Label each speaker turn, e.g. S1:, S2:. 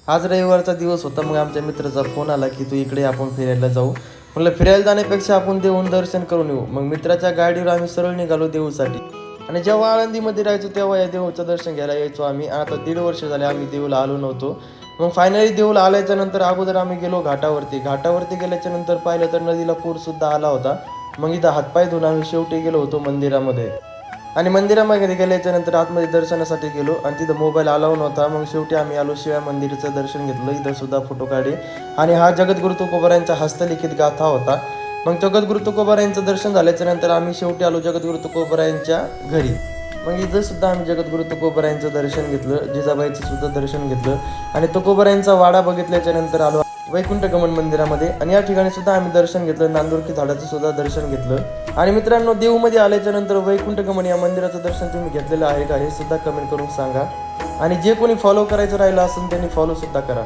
S1: आज रविवारचा दिवस होता. मग आमच्या मित्राचा फोन आला की तू इकडे आपण फिरायला जाऊ. म्हटलं फिरायला जाण्यापेक्षा आपण देऊन दर्शन करून येऊ. मग मित्राच्या गाडीवर आम्ही सरळ निघालो देऊसाठी. आणि जेव्हा आळंदीमध्ये राहायचो तेव्हा या देऊचं दर्शन घ्यायला यायचो आम्ही. आता 1.5 वर्ष झाले आम्ही देऊला आलो नव्हतो. मग फायनली देऊला आल्याच्या नंतर अगोदर आम्ही गेलो घाटावरती गेल्याच्या नंतर पाहिलं तर नदीला पूरसुद्धा आला होता. मग इथं हातपाय धुवून आम्ही शेवटी गेलो होतो मंदिरामध्ये. आणि मंदिरामध्ये गेल्याच्या नंतर आतमध्ये दर्शनासाठी गेलो आणि तिथं मोबाईल अलाव नव्हता. मग शेवटी आम्ही आलो शिवाय मंदिराचं दर्शन घेतलं. इथं सुद्धा फोटो काढले. आणि हा जगद्गुरु तुकोबारायांचा हस्तलिखित गाथा होता. मग जगद्गुरु तुकोबारायांचं दर्शन झाल्याच्या नंतर आम्ही शेवटी आलो जगद्गुरु तुकोबारायांच्या घरी. मग इथं सुद्धा आम्ही जगद्गुरु तुकोबारायांचं दर्शन घेतलं. जिजाबाईचं सुद्धा दर्शन घेतलं. आणि तुकोबारायांचा वाडा बघितल्याच्या नंतर आलो वैकुंठ गमन मंदिरामध्ये. आणि या ठिकाणी सुद्धा आम्ही दर्शन घेतलं. नांदुरकी झाडाचं सुद्धा दर्शन घेतलं. आणि मित्रांनो, देऊमध्ये आल्याच्या नंतर वैकुंठ गमन या मंदिराचं दर्शन तुम्ही घेतलेलं आहे का हे सुद्धा कमेंट करून सांगा. आणि जे कोणी फॉलो करायचं राहिलं असेल त्यांनी फॉलो सुद्धा करा.